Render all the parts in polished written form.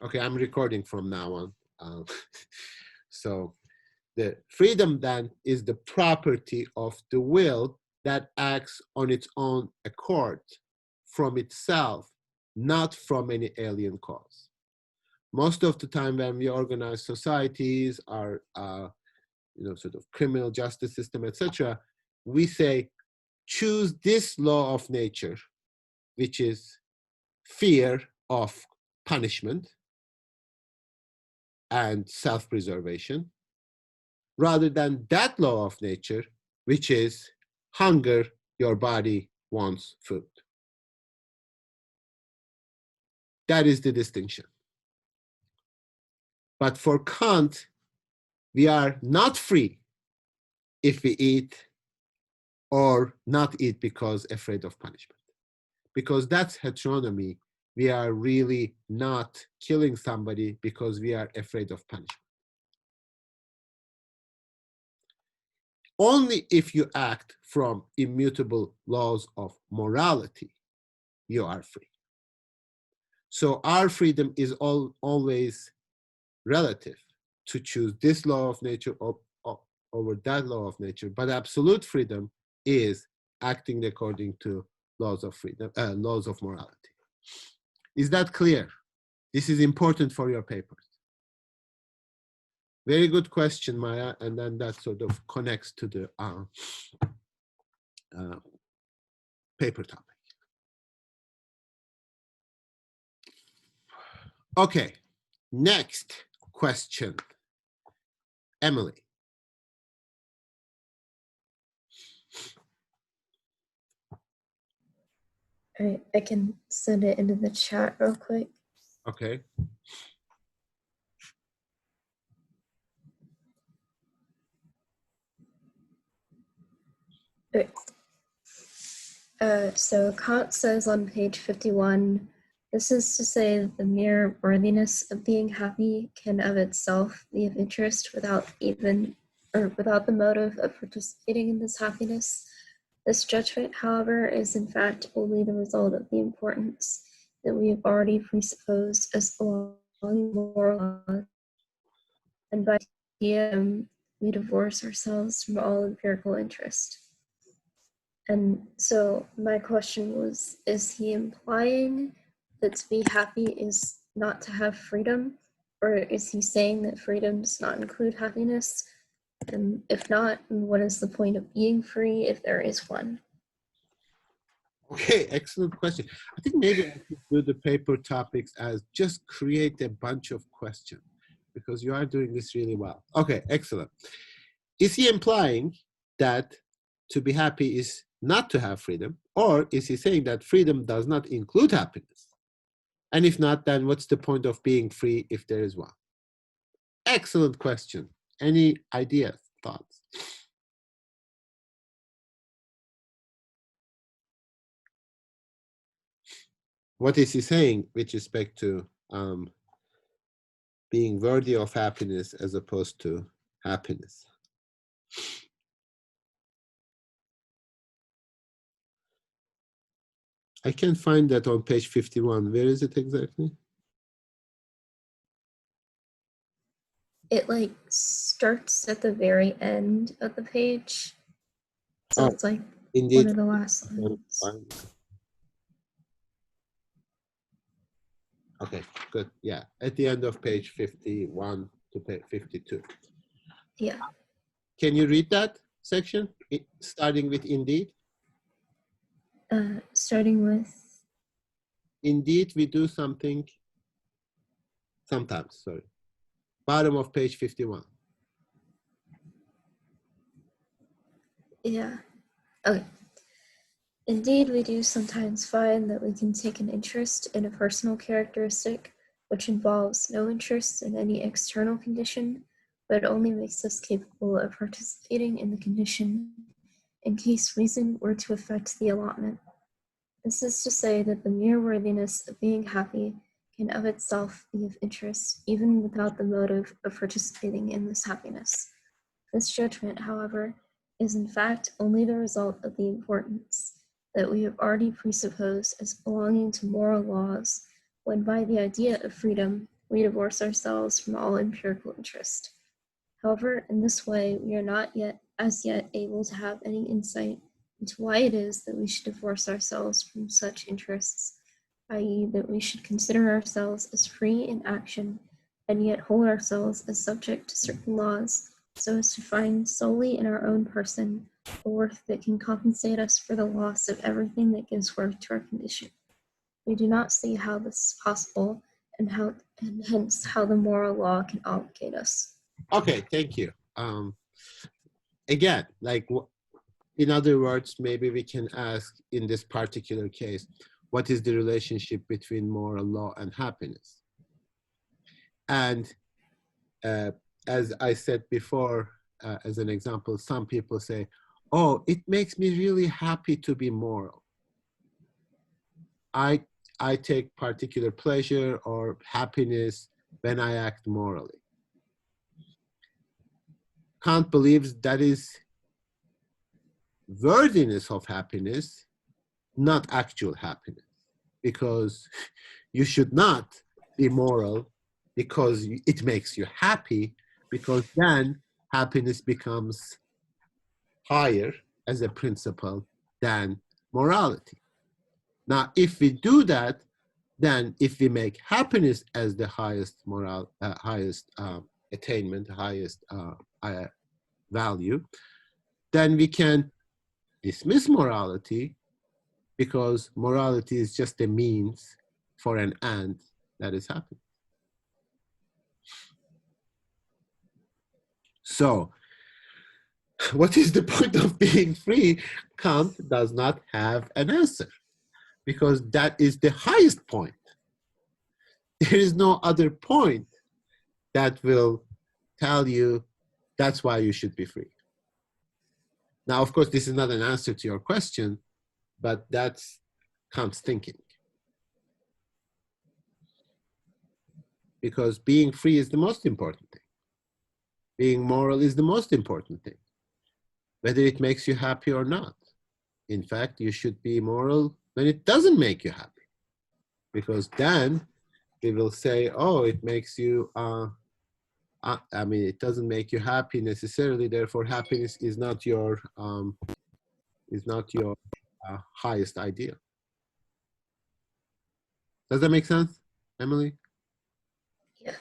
Okay, I'm recording from now on. So the freedom then is the property of the will that acts on its own accord from itself, not from any alien cause. Most of the time when we organize societies, our sort of criminal justice system, etc., we say, choose this law of nature, which is fear of punishment and self-preservation, rather than that law of nature, which is hunger, your body wants food. That is the distinction. But for Kant, we are not free if we eat or not eat because afraid of punishment. Because that's heteronomy. We are really not killing somebody because we are afraid of punishment. Only if you act from immutable laws of morality, you are free. So our freedom is always relative, to choose this law of nature over that law of nature. But absolute freedom is acting according to laws of freedom, laws of morality. Is that clear? This is important for your papers. Very good question, Maya, and then that sort of connects to the paper topic. Okay, next question. Emily. All right, I can send it into the chat real quick. Okay. Okay. So Kant says on page 51, this is to say that the mere worthiness of being happy can of itself be of interest without the motive of participating in this happiness. This judgment, however, is in fact only the result of the importance that we have already presupposed as belonging to moral law, and by idea we divorce ourselves from all empirical interest. And so my question was, is he implying that to be happy is not to have freedom? Or is he saying that freedom does not include happiness? And if not, what is the point of being free if there is one? Okay, excellent question. I think maybe I should do the paper topics as just create a bunch of questions, because you are doing this really well. Okay, excellent. Is he implying that to be happy is not to have freedom, or is he saying that freedom does not include happiness? And if not, then what's the point of being free if there is one? Excellent question. Any ideas, thoughts? What is he saying with respect to being worthy of happiness as opposed to happiness? I can find that on page 51. Where is it exactly? It like starts at the very end of the page. So it's like indeed. one of the last lines. Okay, good. Yeah, at the end of page 51 to page 52. Yeah. Can you read that section, starting with indeed? Starting with? Indeed, we do something sometimes, sorry. Bottom of page 51. Yeah. Okay. Indeed, we do sometimes find that we can take an interest in a personal characteristic which involves no interest in any external condition, but only makes us capable of participating in the condition in case reason were to affect the allotment. This is to say that the mere worthiness of being happy can of itself be of interest, even without the motive of participating in this happiness. This judgment, however, is in fact only the result of the importance that we have already presupposed as belonging to moral laws, when by the idea of freedom we divorce ourselves from all empirical interest. However, in this way, we are not yet able to have any insight into why it is that we should divorce ourselves from such interests, i.e., that we should consider ourselves as free in action and yet hold ourselves as subject to certain laws, so as to find solely in our own person a worth that can compensate us for the loss of everything that gives worth to our condition. We do not see how this is possible, and hence how the moral law can obligate us. Okay, thank you. Again, in other words, maybe we can ask in this particular case, what is the relationship between moral law and happiness? And as I said before, as an example, some people say, oh, it makes me really happy to be moral. I take particular pleasure or happiness when I act morally. Kant believes that is worthiness of happiness, not actual happiness, because you should not be moral because it makes you happy, because then happiness becomes higher as a principle than morality. Now, if we do that, then if we make happiness as the highest highest attainment, highest value, then we can dismiss morality, because morality is just a means for an end that is happening. So, what is the point of being free? Kant does not have an answer, because that is the highest point. There is no other point that will tell you that's why you should be free. Now, of course, this is not an answer to your question, but that's Kant's thinking. Because being free is the most important thing. Being moral is the most important thing, whether it makes you happy or not. In fact, you should be moral when it doesn't make you happy, because then they will say, oh, it makes you, it doesn't make you happy necessarily, therefore happiness is not your highest ideal. Does that make sense, Emily? Yeah.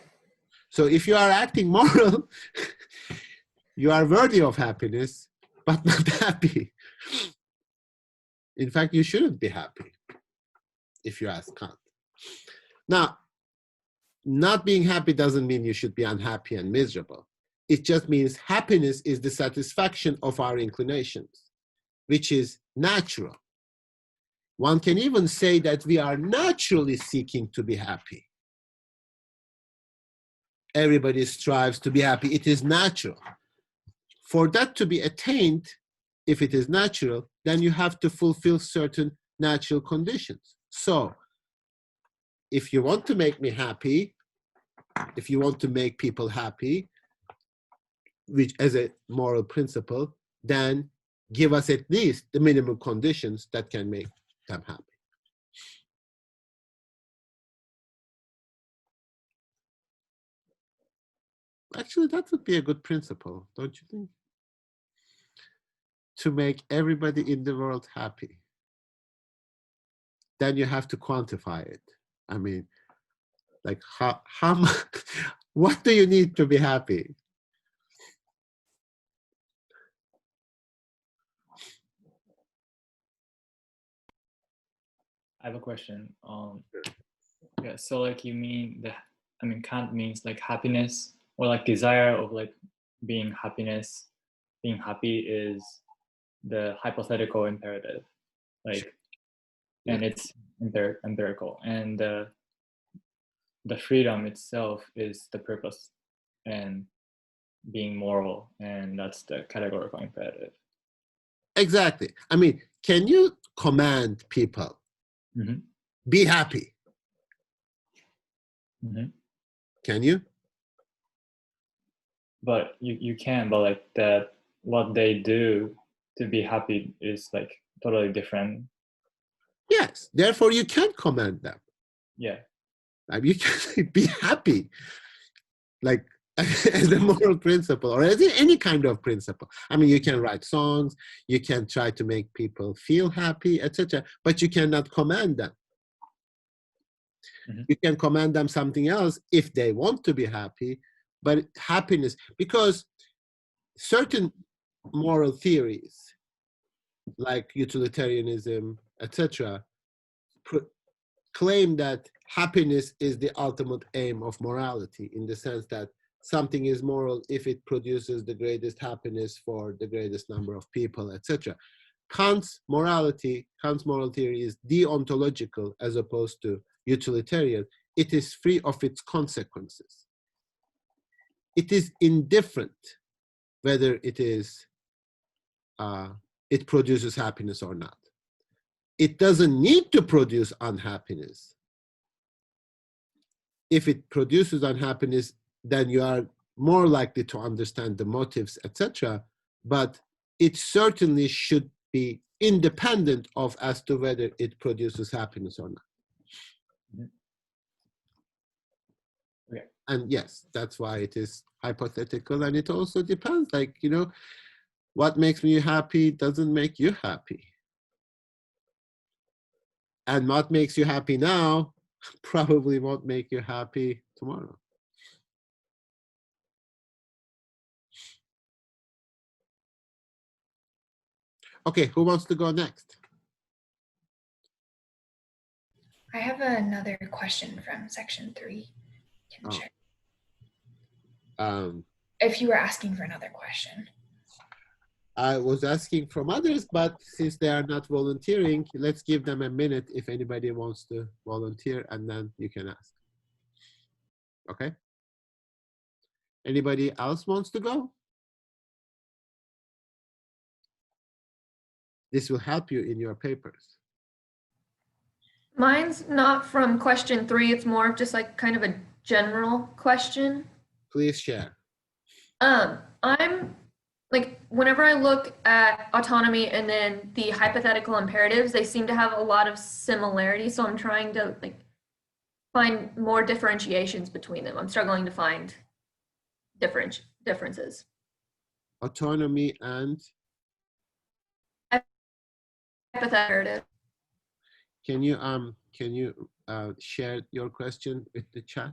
So if you are acting moral, you are worthy of happiness, but not happy. In fact, you shouldn't be happy, if you ask Kant. Now, not being happy doesn't mean you should be unhappy and miserable. It just means happiness is the satisfaction of our inclinations, which is natural. One can even say that we are naturally seeking to be happy. Everybody strives to be happy. It is natural. For that to be attained, if it is natural, then you have to fulfill certain natural conditions. So, if you want to make me happy, if you want to make people happy, which as a moral principle, then give us at least the minimum conditions that can make them happy. Actually, that would be a good principle, don't you think? To make everybody in the world happy. Then you have to quantify it. I mean, like how much, what do you need to be happy? I have a question. Yeah, so like you mean Kant means like happiness or like desire of like being happy is the hypothetical imperative, like, and it's empirical, and the freedom itself is the purpose and being moral, and that's the categorical imperative. Exactly. I mean, can you command people, be happy? Can you? But you can, but like that, what they do to be happy is like totally different. Yes, therefore you can command them. Yeah. You can say, be happy, like as a moral principle or as any kind of principle. I mean, you can write songs, you can try to make people feel happy, etc. But you cannot command them. You can command them something else if they want to be happy. But happiness, because certain moral theories like utilitarianism, etc., claim that happiness is the ultimate aim of morality, in the sense that something is moral if it produces the greatest happiness for the greatest number of people, etc. Kant's moral theory is deontological as opposed to utilitarian. It is free of its consequences. It is indifferent whether it produces happiness or not. It doesn't need to produce unhappiness. If it produces unhappiness, then you are more likely to understand the motives, etc. But it certainly should be independent of as to whether it produces happiness or not. Okay. And yes, that's why it is hypothetical, and it also depends, like, what makes me happy doesn't make you happy. And what makes you happy now probably won't make you happy tomorrow. Okay, who wants to go next? I have another question from section 3. Can check. If you were asking for another question. I was asking from others, but since they are not volunteering, let's give them a minute if anybody wants to volunteer, and then you can ask. Okay? Anybody else wants to go? This will help you in your papers. Mine's not from question 3. It's more of just like kind of a general question. Please share. I'm like, whenever I look at autonomy and then the hypothetical imperatives, they seem to have a lot of similarities. So I'm trying to like find more differentiations between them. I'm struggling to find differences. Autonomy and Hypothetical. can you share your question with the chat?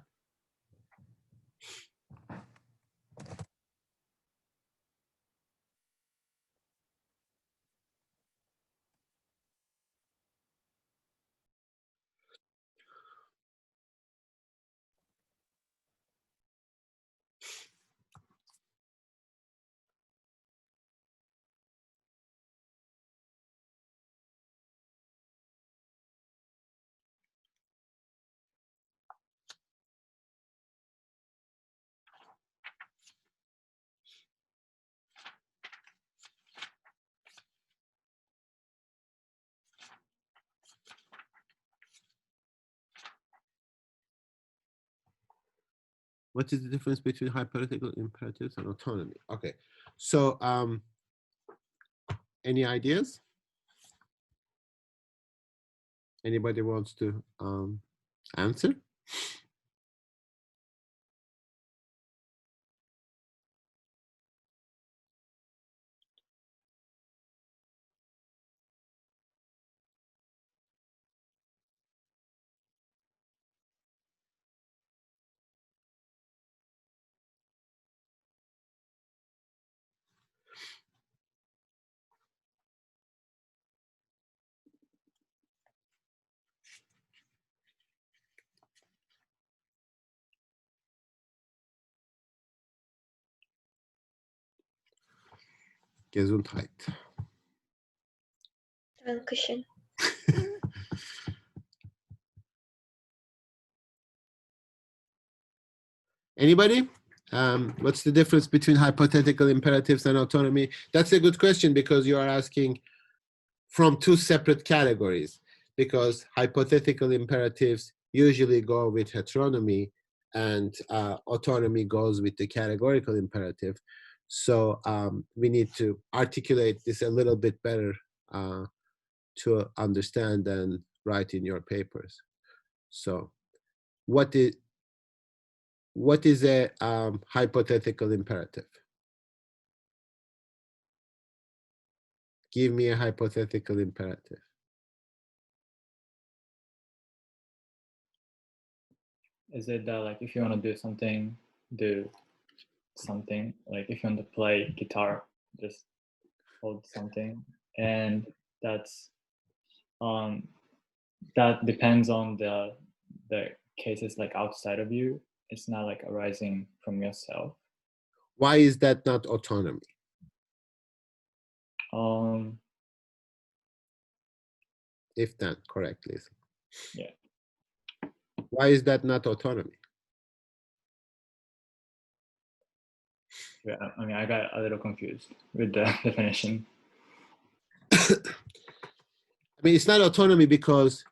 What is the difference between hypothetical imperatives and autonomy? Okay, so any ideas? Anybody wants to answer? Gesundheit. Dankeschön. Anybody? What's the difference between hypothetical imperatives and autonomy? That's a good question, because you are asking from two separate categories, because hypothetical imperatives usually go with heteronomy and autonomy goes with the categorical imperative. So we need to articulate this a little bit better to understand and write in your papers. So what is a hypothetical imperative? Give me a hypothetical imperative. Is it that like if you want to do something, do something? Like if you want to play guitar, just hold something, and that's that depends on the cases like outside of you. It's not like arising from yourself. Why is that not autonomy? If done correctly. Yeah. Why is that not autonomy? Yeah, I mean, I got a little confused with the definition. I mean, it's not autonomy because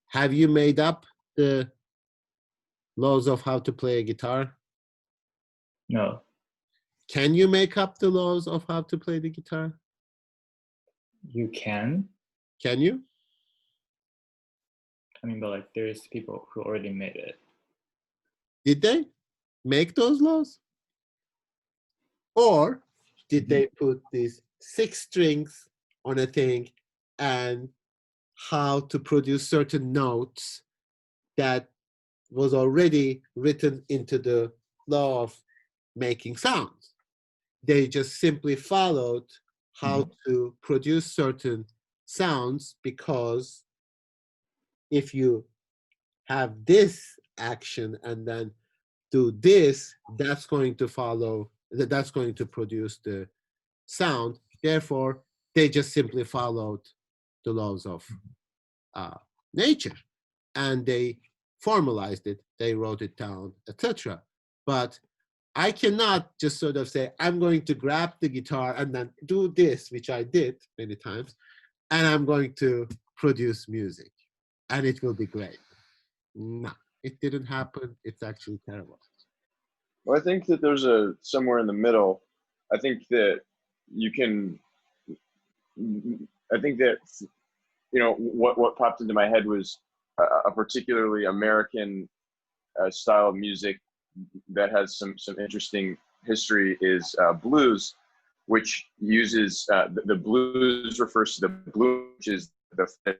have you made up the laws of how to play a guitar? No, Can you make up the laws of how to play the guitar? you can. Can you? I mean, but like there's people who already made it. Did they make those laws? Or did they put these 6 strings on a thing and how to produce certain notes that was already written into the law of making sounds? They just simply followed how to produce certain sounds, because if you have this action and then do this, that's going to follow, that's going to produce the sound. Therefore, they just simply followed the laws of nature, and they formalized it, they wrote it down, etc. But I cannot just sort of say, I'm going to grab the guitar and then do this, which I did many times, and I'm going to produce music, and it will be great. No, it didn't happen. It's actually terrible. Well, I think that there's a somewhere in the middle. I think that you can. I think that what popped into my head was a particularly American style of music that has some interesting history is blues, which uses the blues refers to the blues, which is the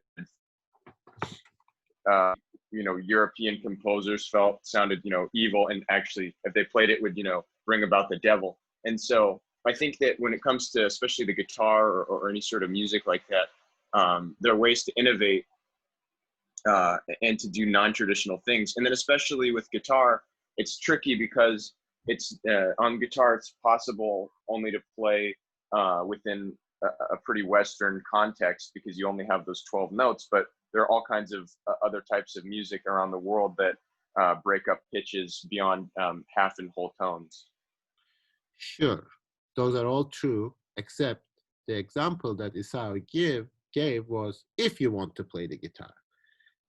European composers felt sounded evil, and actually if they played it would bring about the devil. And so I think that when it comes to especially the guitar or any sort of music like that, there are ways to innovate and to do non-traditional things. And then especially with guitar, it's tricky because it's on guitar, it's possible only to play within a pretty Western context because you only have those 12 notes, but there are all kinds of other types of music around the world that break up pitches beyond half and whole tones. Sure, those are all true, except the example that Isao gave was if you want to play the guitar.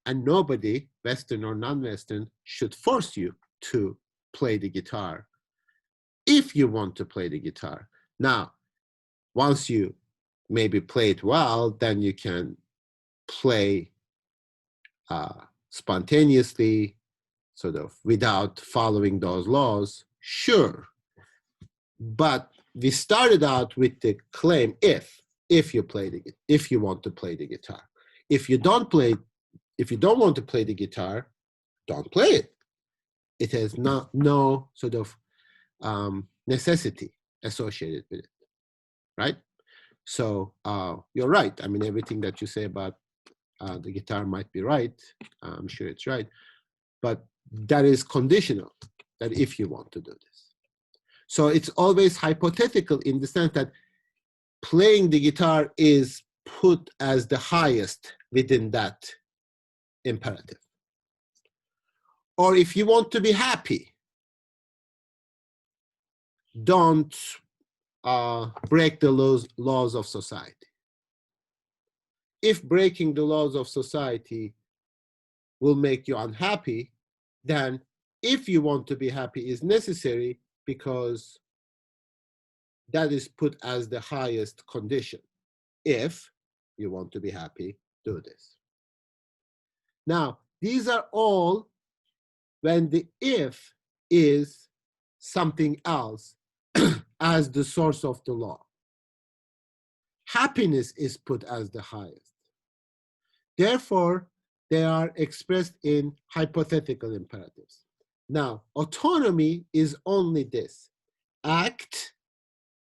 And nobody, Western or non-Western, should force you to play the guitar if you want to play the guitar. Now, once you maybe play it well, then you can play spontaneously, sort of without following those laws, sure. But we started out with the claim if you want to play the guitar. If you don't want to play the guitar, don't play it. It has no sort of necessity associated with it, right? So you're right. I mean, everything that you say about the guitar might be right. I'm sure it's right. But that is conditional, that if you want to do this. So it's always hypothetical in the sense that playing the guitar is put as the highest within that imperative. Or if you want to be happy, don't break the laws of society. If breaking the laws of society will make you unhappy, then if you want to be happy is necessary, because that is put as the highest condition. If you want to be happy, do this. Now, these are all when the if is something else as the source of the law. Happiness is put as the highest. Therefore, they are expressed in hypothetical imperatives. Now, autonomy is only this: act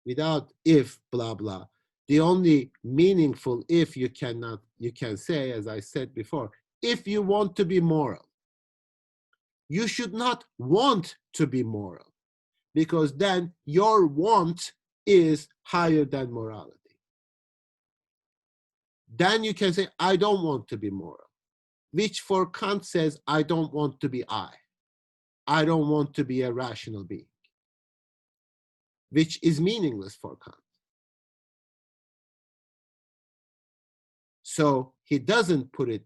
without if, blah, blah. The only meaningful if you can say, as I said before, if you want to be moral. You should not want to be moral, because then your want is higher than morality. Then you can say, I don't want to be moral, which for Kant says, I don't want to be I. I don't want to be a rational being, which is meaningless for Kant. So he doesn't put it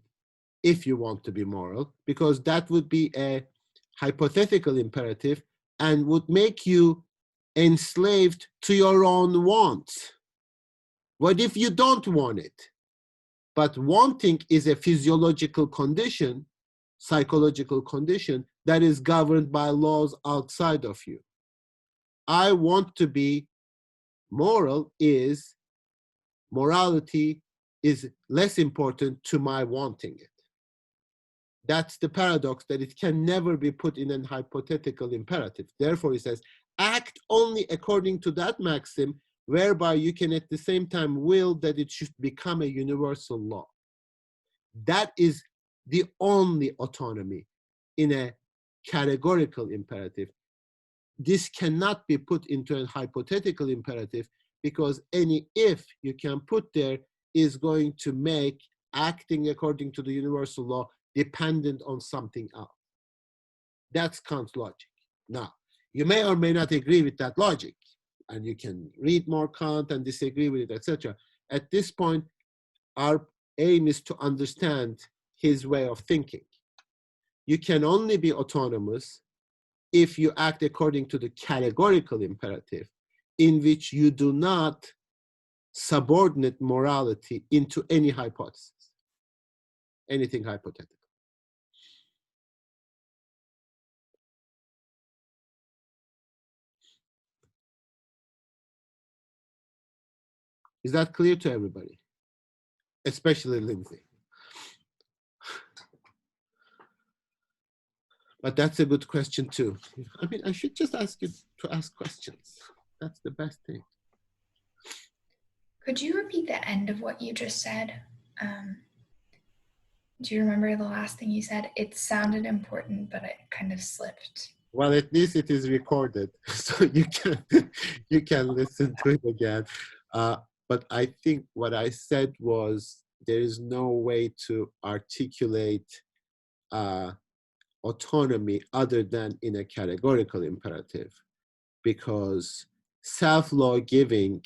if you want to be moral, because that would be a hypothetical imperative and would make you enslaved to your own wants. What if you don't want it? But wanting is a physiological condition, psychological condition that is governed by laws outside of you. I want to be moral is, morality is less important to my wanting it. That's the paradox, that it can never be put in a hypothetical imperative. Therefore, he says, act only according to that maxim, whereby you can at the same time will that it should become a universal law. That is the only autonomy in a categorical imperative. This cannot be put into a hypothetical imperative, because any if you can put there is going to make acting according to the universal law dependent on something else. That's Kant's logic. Now, you may or may not agree with that logic, and you can read more Kant and disagree with it, etc. At this point, our aim is to understand his way of thinking. You can only be autonomous if you act according to the categorical imperative, in which you do not subordinate morality into any hypothesis, anything hypothetical. Is that clear to everybody? Especially Lindsay. But that's a good question too. I mean, I should just ask you to ask questions. That's the best thing. Could you repeat the end of what you just said? Do you remember the last thing you said? It sounded important, but it kind of slipped. Well, at least it is recorded, so you can listen to it again. But I think what I said was, there is no way to articulate autonomy other than in a categorical imperative, because self-law giving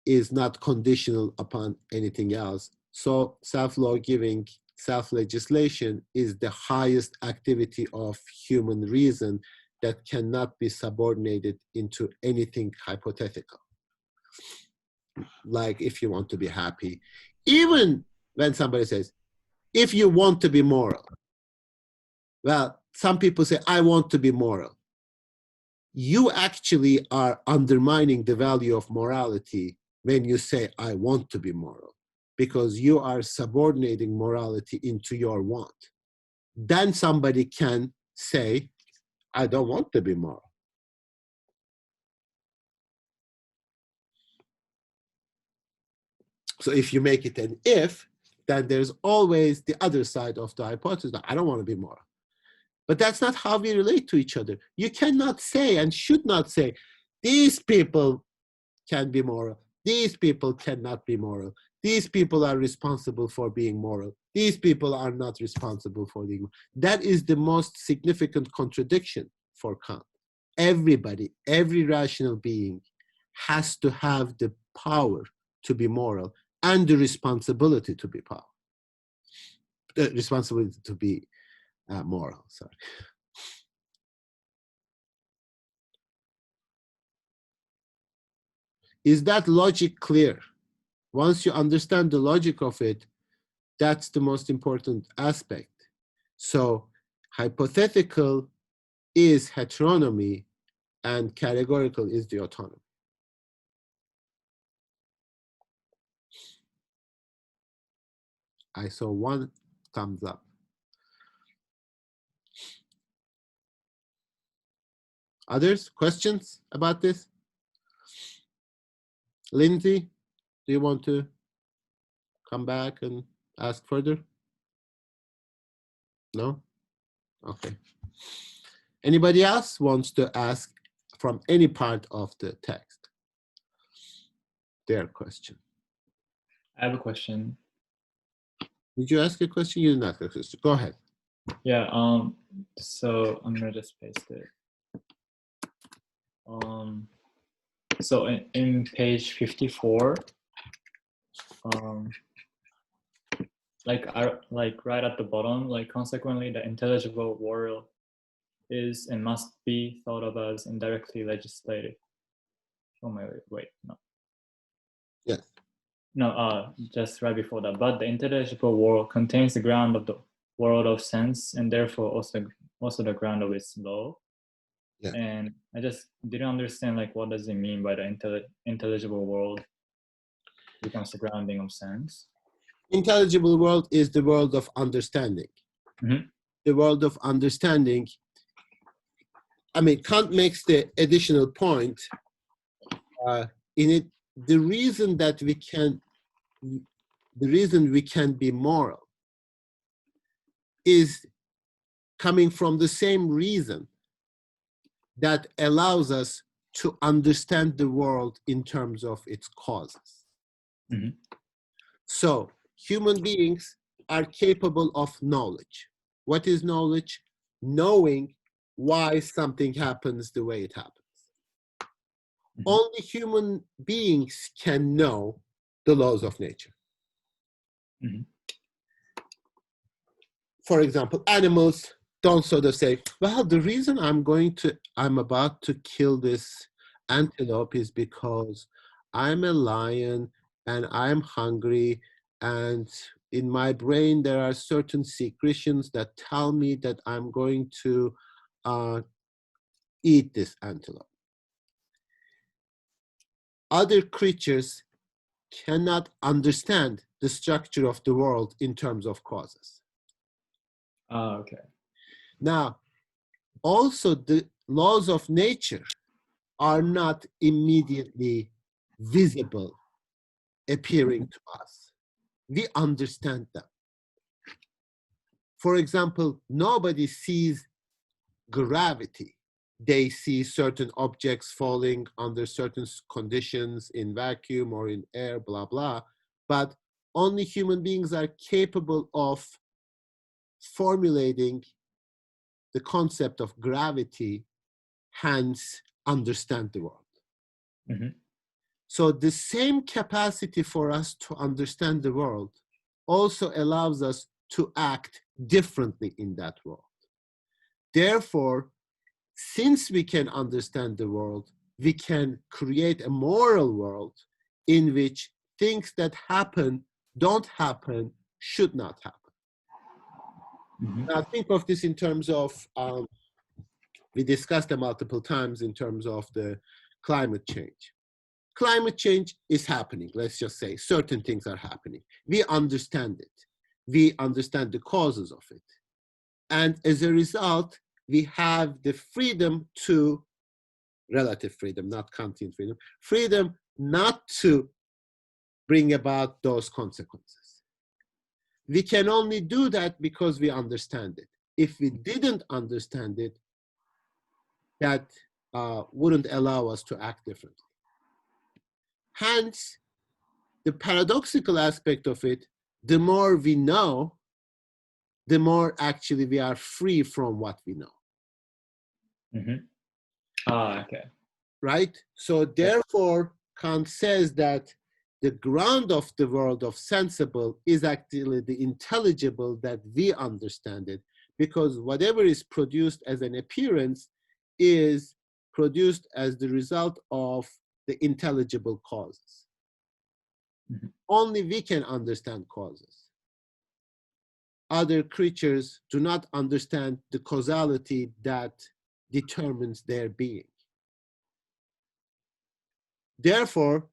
is not conditional upon anything else. So self-law giving, self-legislation is the highest activity of human reason that cannot be subordinated into anything hypothetical. Like if you want to be happy, even when somebody says, if you want to be moral, well, some people say, I want to be moral. You actually are undermining the value of morality when you say, I want to be moral, because you are subordinating morality into your want. Then somebody can say, I don't want to be moral. So if you make it an if, then there's always the other side of the hypothesis. I don't want to be moral. But that's not how we relate to each other. You cannot say and should not say, these people can be moral. These people cannot be moral. These people are responsible for being moral. These people are not responsible for being moral. That is the most significant contradiction for Kant. Everybody, every rational being has to have the power to be moral and the responsibility to be moral. Sorry. Is that logic clear? Once you understand the logic of it, that's the most important aspect. So hypothetical is heteronomy, and categorical is the autonomy. I saw one thumbs up. Others? Questions about this? Lindsay, do you want to come back and ask further? No? Okay. Anybody else wants to ask from any part of the text their question? I have a question. Did you ask a question? You didn't ask a question. Go ahead. Yeah, so I'm gonna just paste it. So in page 54, like right at the bottom, like consequently the intelligible world is and must be thought of as indirectly legislative. Oh my wait, no. Yes. No, just right before that. But the intelligible world contains the ground of the world of sense, and therefore also the ground of its law. Yeah. And I just didn't understand, like, what does it mean by the intelligible world becomes the grounding of sense? Intelligible world is the world of understanding. Mm-hmm. The world of understanding. I mean, Kant makes the additional point in it. The reason we can be moral is coming from the same reason that allows us to understand the world in terms of its causes. Mm-hmm. So human beings are capable of knowledge. What is knowledge? Knowing why something happens the way it happens. Mm-hmm. Only human beings can know the laws of nature. Mm-hmm. For example, animals don't sort of say, well, the reason I'm about to kill this antelope is because I'm a lion and I'm hungry, and in my brain there are certain secretions that tell me that I'm going to eat this antelope. Other creatures cannot understand the structure of the world in terms of causes. Okay. Now, also the laws of nature are not immediately visible, appearing to us. We understand them. For example, nobody sees gravity. They see certain objects falling under certain conditions in vacuum or in air, blah, blah. But only human beings are capable of formulating the concept of gravity, hence understand the world. Mm-hmm. So the same capacity for us to understand the world also allows us to act differently in that world. Therefore, since we can understand the world, we can create a moral world in which things that happen, don't happen, should not happen. Mm-hmm. Now think of this in terms of, we discussed it multiple times in terms of the climate change. Climate change is happening, let's just say, certain things are happening. We understand it. We understand the causes of it. And as a result, we have the freedom to, relative freedom, not Kantian freedom, freedom not to bring about those consequences. We can only do that because we understand it. If we didn't understand it, that wouldn't allow us to act differently. Hence, the paradoxical aspect of it, the more we know, the more actually we are free from what we know. Mm-hmm. Okay. Right? So therefore, Kant says that the ground of the world of sensible is actually the intelligible, that we understand it, because whatever is produced as an appearance is produced as the result of the intelligible causes. Mm-hmm. Only we can understand causes. other creatures do not understand the causality that determines their being. Therefore,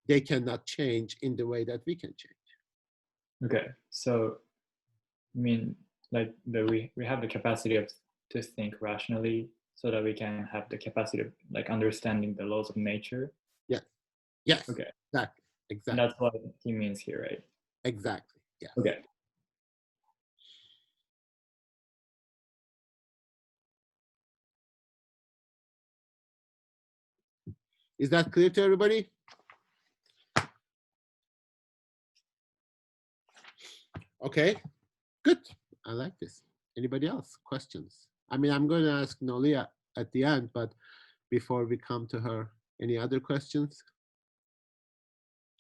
they cannot change in the way that we can change. Okay, so I mean, like we have the capacity of to think rationally, so that we can have the capacity of like understanding the laws of nature. Yes. Yes. Okay. Exactly. And Exactly. that's what he means here, right? Exactly. Yeah. Okay. Is that clear to everybody? Okay. Good. I like this. Anybody else? Questions? I mean, I'm going to ask Nolia at the end, but before we come to her, any other questions?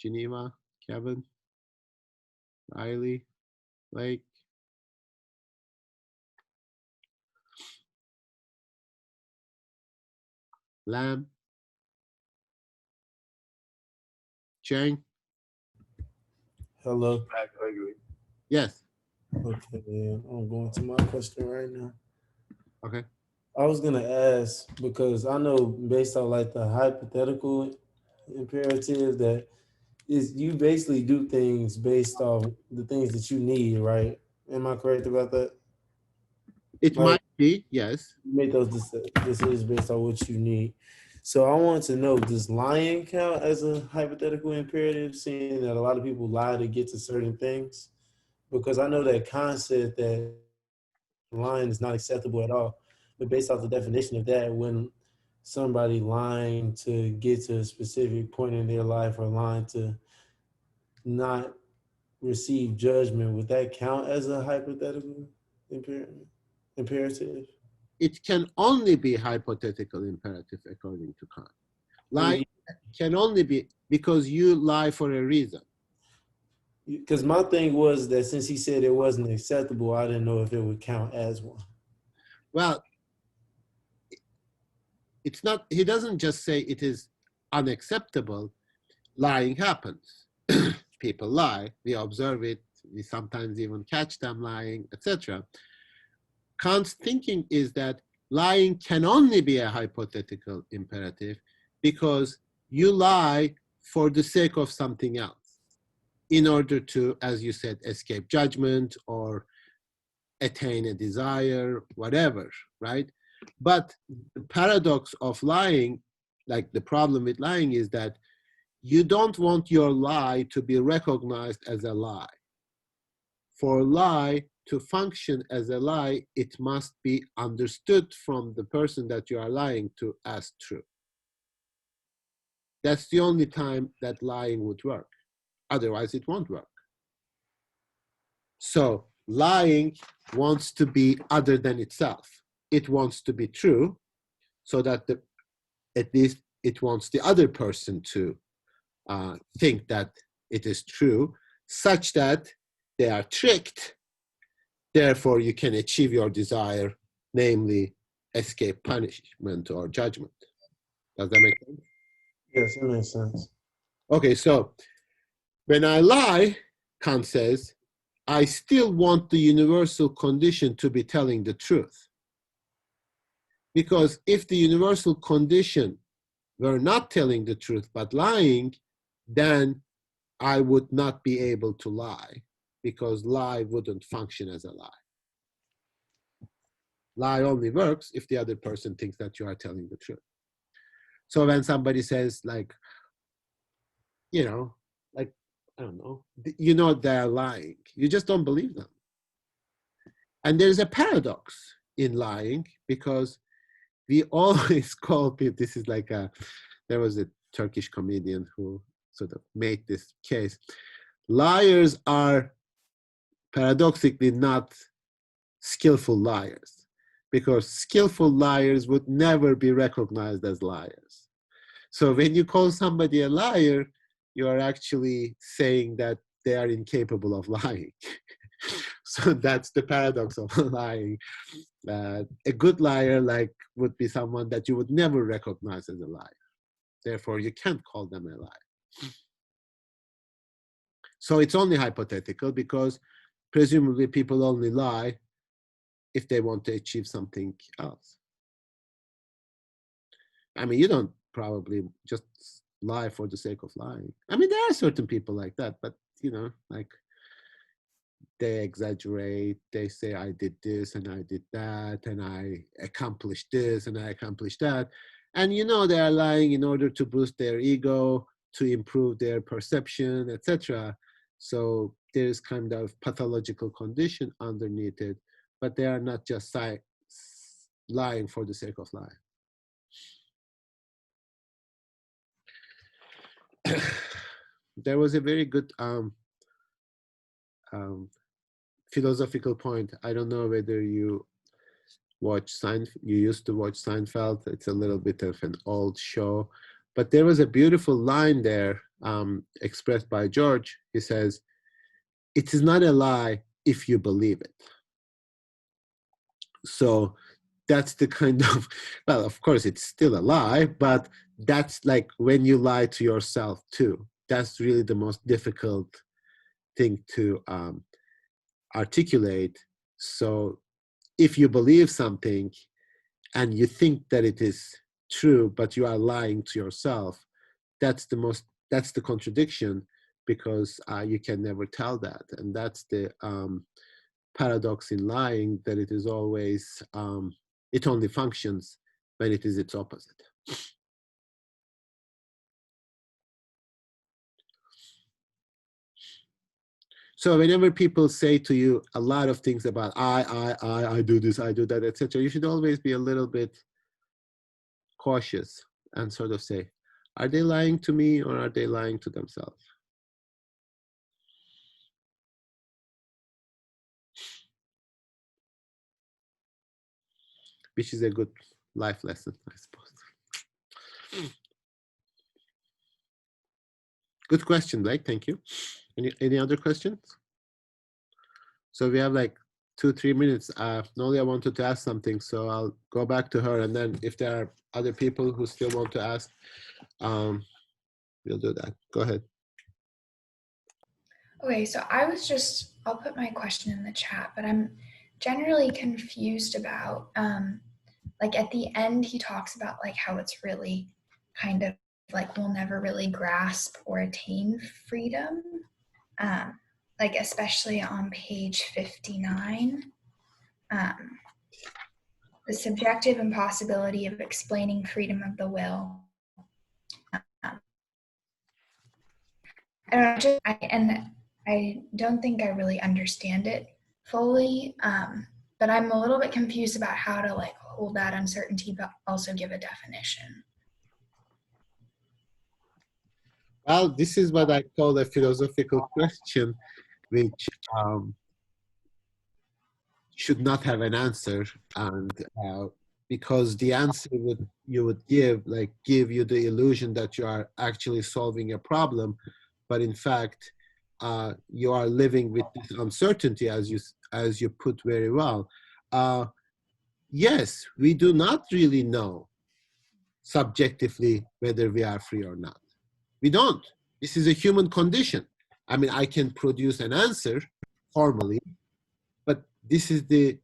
Geneva, Kevin, Riley, Blake? Lamb? Chang? Hello. Yes. Okay, I'm going to my question right now. Okay. I was gonna ask because I know based on like the hypothetical imperative that is you basically do things based on the things that you need, right? Am I correct about that? It Like might be, yes. you make those decisions based on what you need. So I want to know, does lying count as a hypothetical imperative, seeing that a lot of people lie to get to certain things? Because I know that concept that lying is not acceptable at all. But based off the definition of that, when somebody lying to get to a specific point in their life or lying to not receive judgment, would that count as a hypothetical imperative? It can only be hypothetical imperative according to Kant. I Lie mean, can only be because you lie for a reason. because my thing was that since he said it wasn't acceptable, I didn't know if it would count as one. Well, it's not, he doesn't just say it is unacceptable. Lying happens. People lie, we observe it, we sometimes even catch them lying, etc. Kant's thinking is that lying can only be a hypothetical imperative because you lie for the sake of something else in order to, as you said, escape judgment or attain a desire, whatever, right? But the paradox of lying, like the problem with lying, is that you don't want your lie to be recognized as a lie. For a lie to function as a lie, it must be understood from the person that you are lying to as true. That's the only time that lying would work. Otherwise, it won't work. So lying wants to be other than itself. It wants to be true so that at least it wants the other person to think that it is true, such that they are tricked. Therefore, you can achieve your desire, namely escape punishment or judgment. Does that make sense? Yes, it makes sense. Okay, so when I lie, Kant says, I still want the universal condition to be telling the truth. Because if the universal condition were not telling the truth but lying, then I would not be able to lie, because lie wouldn't function as a lie. Lie only works if the other person thinks that you are telling the truth. So when somebody says, like, you know, like, I don't know, you know they're lying, you just don't believe them. And there's a paradox in lying, because we always call people, this is like there was a Turkish comedian who sort of made this case. Liars are paradoxically not skillful liars, because skillful liars would never be recognized as liars. So when you call somebody a liar, you are actually saying that they are incapable of lying. So that's the paradox of lying. A good liar would be someone that you would never recognize as a liar. Therefore, you can't call them a liar. So it's only hypothetical because presumably people only lie if they want to achieve something else. I mean, you don't probably just lie for the sake of lying. I mean, there are certain people like that, but like they exaggerate. They say, I did this and I did that and I accomplished this and I accomplished that. And they are lying in order to boost their ego, to improve their perception, etc. So there's kind of pathological condition underneath it, but they are not just lying for the sake of lying. There was a very good philosophical point. I don't know whether you used to watch Seinfeld. It's a little bit of an old show, but there was a beautiful line there expressed by George. He says, "It is not a lie if you believe it." So that's the kind of, well, of course it's still a lie, but that's like when you lie to yourself too. That's really the most difficult thing to articulate. So if you believe something and you think that it is true, but you are lying to yourself, that's the contradiction, because you can never tell that. And that's the paradox in lying, that it is always, it only functions when it is its opposite. So whenever people say to you a lot of things about I do this, I do that, etc., you should always be a little bit cautious and sort of say, are they lying to me or are they lying to themselves? Which is a good life lesson, I suppose. Good question, Blake. Thank you. Any other questions? So we have like 2-3 minutes. Nolia wanted to ask something, so I'll go back to her, and then if there are other people who still want to ask, we'll do that. Go ahead. Okay, so I'll put my question in the chat, but I'm generally confused about, like at the end, he talks about like how it's really kind of like we'll never really grasp or attain freedom. Like especially on page 59, the subjective impossibility of explaining freedom of the will. I don't think I really understand it fully, but I'm a little bit confused about how to like hold that uncertainty, but also give a definition. Well, this is what I call a philosophical question, which should not have an answer, and because the answer you would give you the illusion that you are actually solving a problem, but in fact you are living with this uncertainty, as you put very well. Yes, we do not really know subjectively whether we are free or not. We don't. This is a human condition. I mean, I can produce an answer formally, but this is the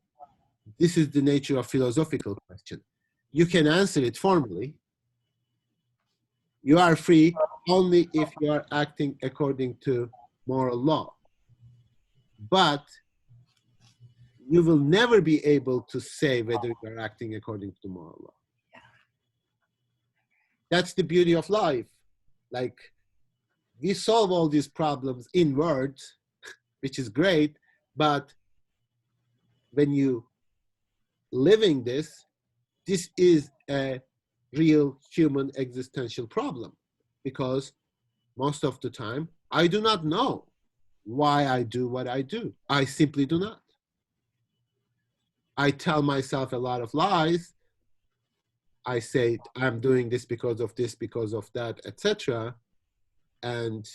nature of philosophical question. You can answer it formally. You are free only if you are acting according to moral law. But you will never be able to say whether you are acting according to moral law. That's the beauty of life. Like, we solve all these problems in words, which is great, but when you living this is a real human existential problem, because most of the time I do not know why I do what I do. I simply do not. I tell myself a lot of lies. I say I'm doing this because of that, etc. And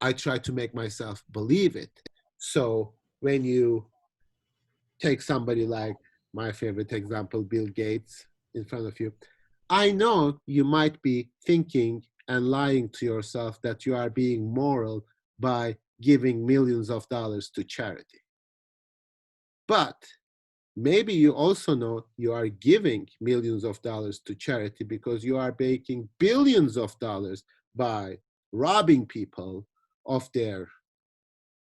I try to make myself believe it. So when you take somebody like my favorite example, Bill Gates, in front of you, I know you might be thinking and lying to yourself that you are being moral by giving millions of dollars to charity. But maybe you also know you are giving millions of dollars to charity because you are making billions of dollars by robbing people of their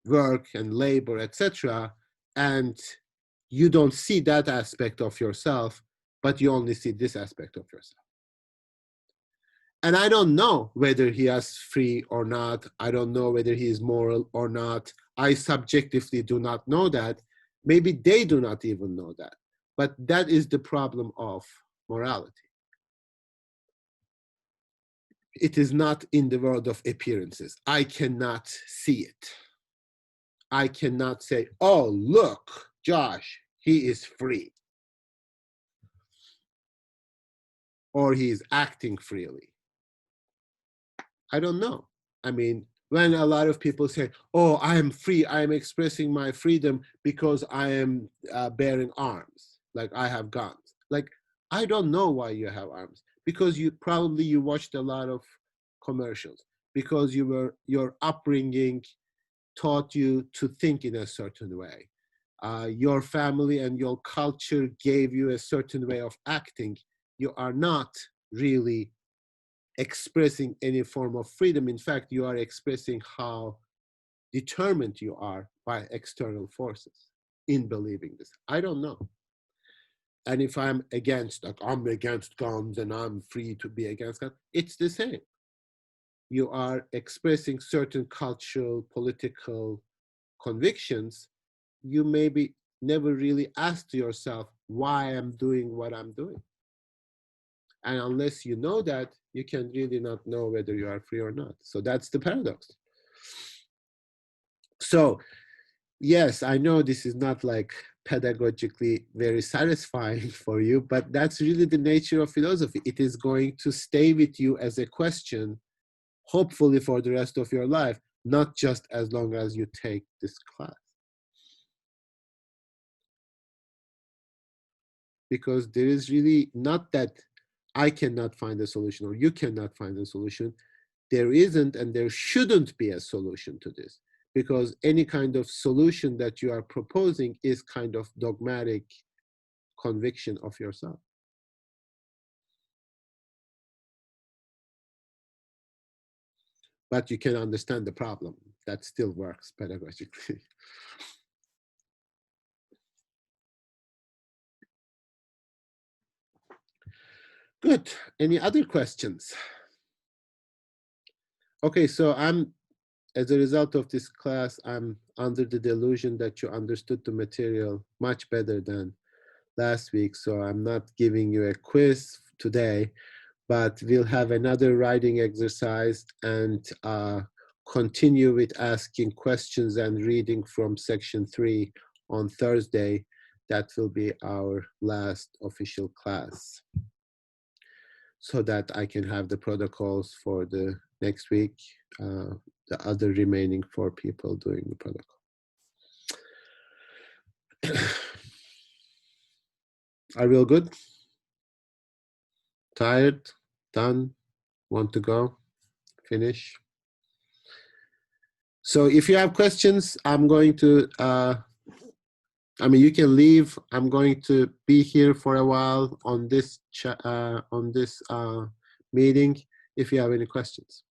work and labor, etc. And you don't see that aspect of yourself, but you only see this aspect of yourself. And I don't know whether he is free or not. I don't know whether he is moral or not. I subjectively do not know that. Maybe they do not even know that. But that is the problem of morality. It is not in the world of appearances. I cannot see it. I cannot say, oh, look, Josh, he is free. Or he is acting freely. I don't know. I mean, when a lot of people say, oh, I am free, I am expressing my freedom because I am bearing arms, like I have guns. Like, I don't know why you have arms. Because you watched a lot of commercials, because your upbringing taught you to think in a certain way. Your family and your culture gave you a certain way of acting. You are not really expressing any form of freedom. In fact, you are expressing how determined you are by external forces in believing this. I don't know. And if I'm against guns and I'm free to be against guns, it's the same. You are expressing certain cultural, political convictions. You maybe never really asked yourself why I'm doing what I'm doing. And unless you know that, you can really not know whether you are free or not. So that's the paradox. So yes, I know this is not like pedagogically very satisfying for you, but that's really the nature of philosophy. It is going to stay with you as a question, hopefully for the rest of your life, not just as long as you take this class. Because there is really not that I cannot find a solution or you cannot find a solution. There isn't and there shouldn't be a solution to this, because any kind of solution that you are proposing is kind of dogmatic conviction of yourself. But you can understand the problem. That still works pedagogically. Good. Any other questions? Okay, so as a result of this class, I'm under the delusion that you understood the material much better than last week. So I'm not giving you a quiz today, but we'll have another writing exercise and continue with asking questions and reading from section 3 on Thursday. That will be our last official class, so that I can have the protocols for the next week, the other remaining 4 people doing the protocol. Are we all good? Tired? Done? Want to go? Finish? So if you have questions, I'm going to, you can leave. I'm going to be here for a while on this meeting if you have any questions.